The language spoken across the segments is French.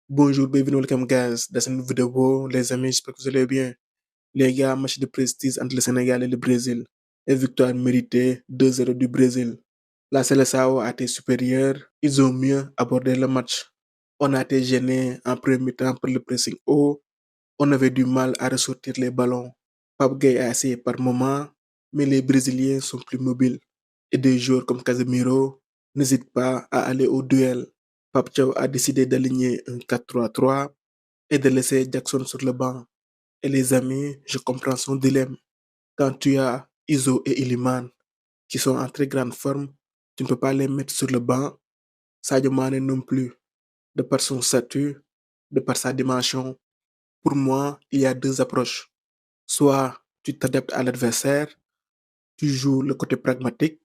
Bonjour, bienvenue, welcome guys dans cette vidéo. Les amis, j'espère que vous allez bien. Les gars, match de prestige entre le Sénégal et le Brésil. Et victoire méritée 2-0 du Brésil. La Seleção a été supérieure. Ils ont mieux abordé le match. On a été gêné en premier mi-temps par le pressing haut. On avait du mal à ressortir les ballons. Pape Gueye a essayé par moments, mais les Brésiliens sont plus mobiles. Et des joueurs comme Casemiro n'hésitent pas à aller au duel. Pape Thiaw a décidé d'aligner un 4-3-3 et de laisser Jackson sur le banc. Et les amis, je comprends son dilemme. Quand tu as Iso et Iliman qui sont en très grande forme, tu ne peux pas les mettre sur le banc. Sadio Mane non plus, de par son statut, de par sa dimension. Pour moi, il y a deux approches. Soit tu t'adaptes à l'adversaire, tu joues le côté pragmatique,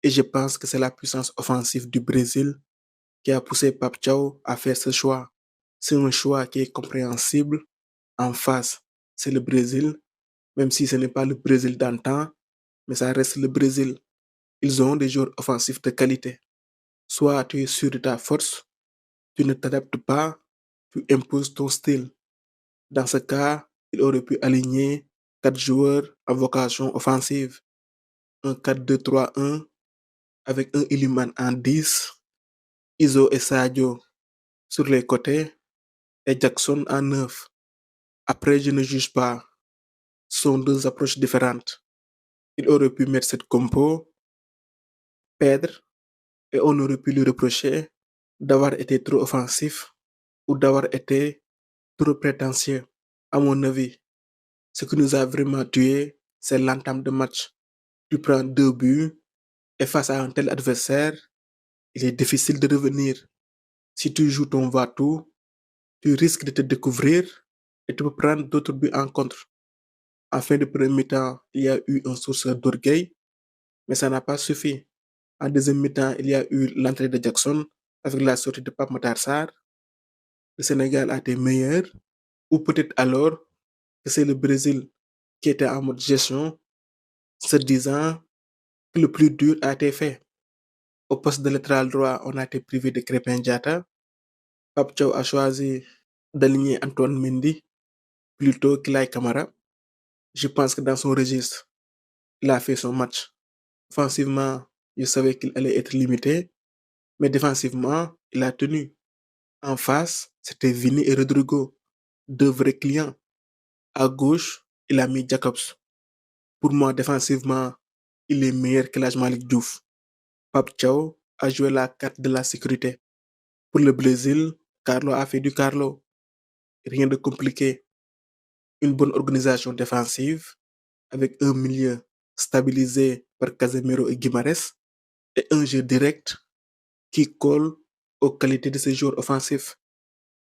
et je pense que c'est la puissance offensive du Brésil qui a poussé Pape Thiaw à faire ce choix. C'est un choix qui est compréhensible. En face, c'est le Brésil, même si ce n'est pas le Brésil d'antan, mais ça reste le Brésil. Ils ont des joueurs offensifs de qualité. Soit tu es sûr de ta force, tu ne t'adaptes pas, tu imposes ton style. Dans ce cas, il aurait pu aligner quatre joueurs à vocation offensive. Un 4-2-3-1 avec un Iliman en 10, Iso et Sadio sur les côtés et Jackson en 9. Après, je ne juge pas. Ce sont deux approches différentes. Il aurait pu mettre cette compo, perdre, et on aurait pu lui reprocher d'avoir été trop offensif ou d'avoir été trop prétentieux. À mon avis, ce qui nous a vraiment tué, c'est l'entame de match. Tu prends 2 buts et face à un tel adversaire, il est difficile de revenir. Si tu joues ton va-tout, tu risques de te découvrir et tu peux prendre d'autres buts en contre. En fin de premier mi-temps, il y a eu un source d'orgueil, mais ça n'a pas suffi. En deuxième mi-temps, il y a eu l'entrée de Jackson avec la sortie de Pape Matar Sarr. Le Sénégal a été meilleur, ou peut-être alors que c'est le Brésil qui était en mode gestion, se disant que le plus dur a été fait. Au poste de latéral droit, on a été privé de Crépin Diatta. Pape Thiaw a choisi d'aligner Antoine Mendy plutôt qu'Ilay Camara. Je pense que dans son registre, il a fait son match. Offensivement, je savais qu'il allait être limité, mais défensivement, il a tenu. En face, c'était Vini et Rodrigo, deux vrais clients. À gauche, il a mis Jacobs. Pour moi, défensivement, il est meilleur que Malik Diouf. Pape Thiaw a joué la carte de la sécurité. Pour le Brésil, Carlo a fait du Carlo. Rien de compliqué. Une bonne organisation défensive avec un milieu stabilisé par Casemiro et Guimares et un jeu direct qui colle aux qualités de ses joueurs offensifs.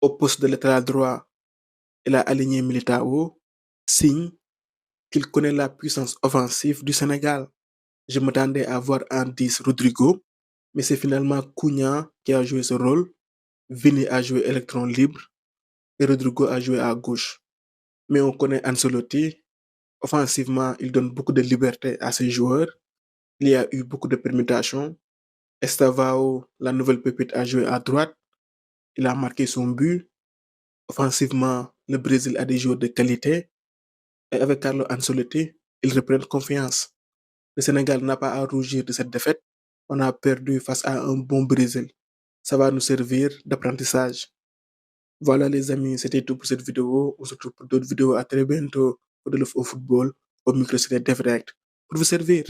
Au poste de latéral droit, il a aligné Militao, signe qu'il connaît la puissance offensive du Sénégal. Je m'attendais à voir en 10 Rodrigo, mais c'est finalement Cunha qui a joué ce rôle. Vini a joué électron libre et Rodrigo a joué à gauche. Mais on connaît Ancelotti. Offensivement, il donne beaucoup de liberté à ses joueurs. Il y a eu beaucoup de permutations. Estavao, la nouvelle pépite, a joué à droite. Il a marqué son but. Offensivement, le Brésil a des joueurs de qualité. Et avec Carlo Ancelotti, ils reprennent confiance. Le Sénégal n'a pas à rougir de cette défaite. On a perdu face à un bon Brésil. Ça va nous servir d'apprentissage. Voilà les amis, c'était tout pour cette vidéo. On se retrouve pour d'autres vidéos. À très bientôt pour de au football. Au micro, c'était Devrect pour vous servir.